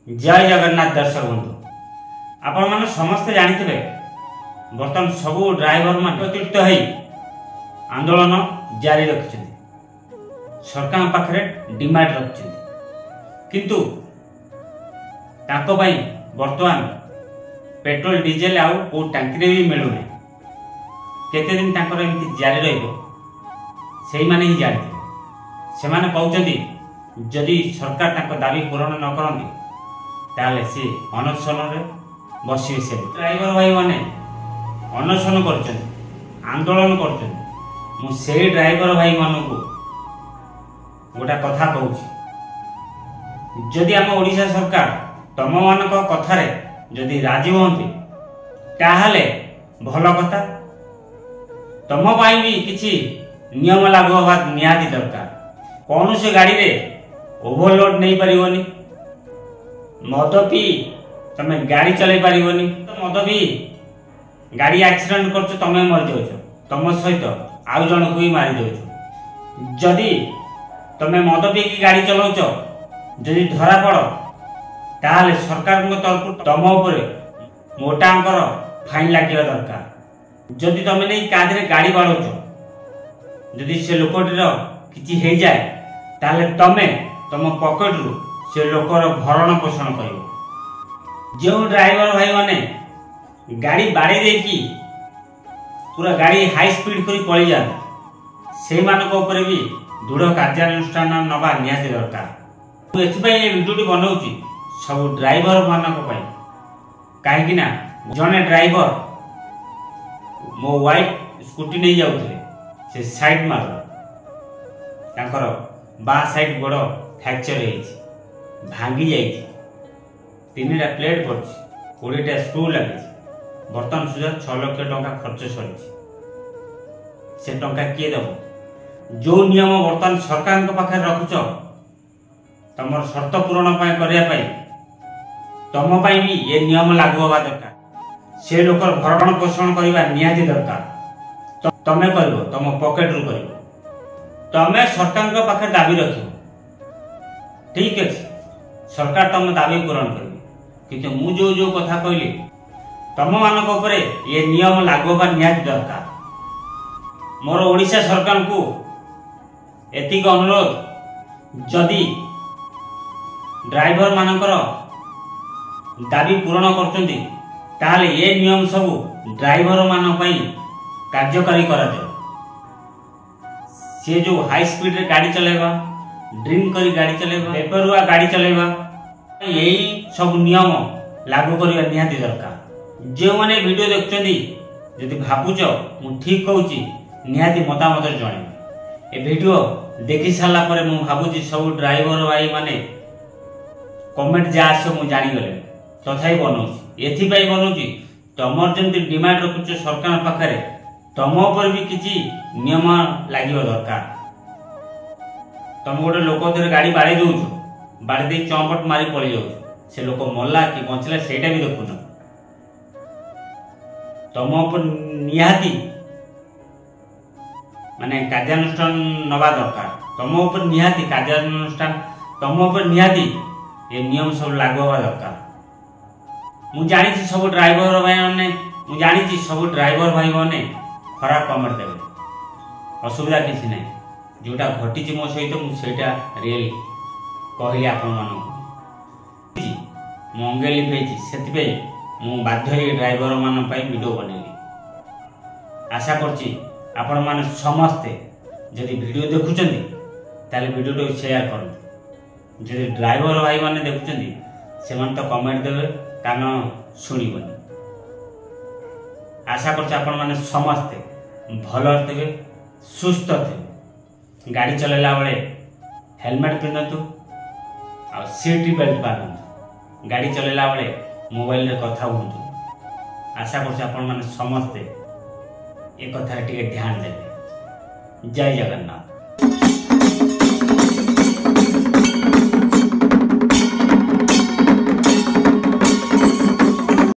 जय जगन्नाथ दर्शक बंधु आपण माने समस्त जानिथिबे बर्तमान सबु ड्राइवर मान एकत्रित होई आंदोलन जारी रखिछथि। सरकार पाखरे डिमांड रखिछथि किंतु ताको पई वर्तमान पेट्रोल डीजेल आउ को टंकी रे भी मिलु नै। केते दिन ताकर एमति जारी रहइबो सेही माने ही जानिथिबे। से माने कहउछथि जदि सरकार ताको दाबी पूर्ण न करंती ताले से अनशन रे बसिबे। से ड्राइवर भाई माने अनशन करछन आंदोलन करछन। मु सेही ड्राइवर भाई मानको गोटा कथा कहूछि, जदि हम ओडिशा सरकार तम मानक कथा रे जदि राजी होंती ताहले भल कथा। तम पाई भी किछि नियम लागू होबा नियाती दरकार। कौन से गाड़ी रे ओवरलोड नहीं पारिबोनी, मद पी तमे गाड़ी चलाई पारिबोनी। तो मद पी गाड़ी एक्सीडेंट करछ तमे मर जाउछ, तम सहित आउ जण को ही मारी दउछ। जदि तमे मद पी की गाड़ी चलाउछ जदि धरा पड़ ताहले सरकार को तरफ तम ऊपर मोटा अंकर फाइन लागिया दरकार। जदि तमे नहीं कादरे गाड़ी बाड़ौछ जदि से लोकटीर किछि हे जाय ताहले तमे तम पॉकेट रु से लोकर भरण पोषण करिवो। जो ड्राइवर भाई माने गाड़ी बाड़ी देकी पूरा गाड़ी हाई स्पीड करी पळि जा से मानक ऊपर भी दृढ़ कार्यानुष्ठान नबा नियाती दरकार। एथि ए वीडियो बनाउची सब ड्राइवर मानक पई। काहे कि ना जने ड्राइवर मो वाइफ स्कूटी नहीं जाउथले से साइड मार तांकर बा साइड गोड़ फ्रैक्चर हेछि, भांगी जाइछि, 3टा प्लेट पड़छि, 20टा स्क्रू लागिछि। बर्तमान सुधा 6 लाख टंका खर्च सरिछि। से टंका किए देबो? जो नियम बर्तमान सरकार पाखे रखुछ तमर शर्त पूरण करिया तम पाई भी ये नियम लागू होगा दरकार। से लोकर भरण पोषण करवा निहाती दरकार। तमे करबो तम पॉकेट रु करबो, तमे सरकार पाखे दाबी रखिबो। ठीक है, सरकार तम दाबी पूरण करिबे किंतु मु जो कथा कहली तम मानक ऊपर ये नियम लागू होगा निहाती दरकार। मोर ओडिशा सरकार को एतिक अनुरोध, जदि ड्राइवर मानकर दाबी पूरण करचंती ताले ये नियम सब ड्राइवर मान पई कार्यकारी करा जाय। से जो हाई स्पीड रे गाड़ी चलेबा, ड्रिंक करी गाड़ी चलेबा, पेपरुआ गाड़ी चलेबा, यही सब नियम लागू करबा निहाती दरकार। जे माने वीडियो देखचंती जदि भाबुच मु ठीक कहूची निहाती मतामत जणे। ए वीडियो देखि साला परे मु भाबुची सब ड्राइवर भाई माने कमेंट जा आसे मु जानि गले तथाई बनौची। एथि पई बनौची तमर जंती डिमांड रखुछ सरकार पाखरे तम ऊपर भी किछि नियम लागियो दरकार। तम गोटे लोक धरे गाड़ी बाड़ी दउछ, बाड़ी दे चौपट मारी पळि जाउछ, से लोक मल्ला कि बंचला सेटा भी देखुन। तम ऊपर निहाती माने कार्यानुष्ठान नबा दरकार। तम ऊपर निहाती कार्यानुष्ठान, तम ऊपर निहाती ये नियम सब लागू होगा दरकार। मु जानी सब ड्राइवर भाई माने, मु जानी सब ड्राइवर भाई माने खराब कमेंट देबे, असुविधा किसी नहीं। जोटा घटी मो सहित मुझा रियल कहली आपण मानक मंगेली पेजी से मु बाध्य ड्राइवर मान वीडियो बनैली। आशा करछि आपण माने समस्ते जदि वीडियो देखुचंती ताले वीडियो तो शेयर करंतु। जदि ड्राइवर भाई माने देखुचंती से मान तो कमेंट देबे, कान सुनिबनी। आशा करछि आपण माने समस्ते भल थे, सुस्थ थे। गाड़ी चलेला बेले हेलमेट पिंधतु आ सीट बेल्ट बांधतु। गाड़ी चलेला बेले मोबाइल रे कथा हुंतु। आशा करछि आपण माने समस्ते ए कथा टिके ध्यान देबे। जय जगन्नाथ।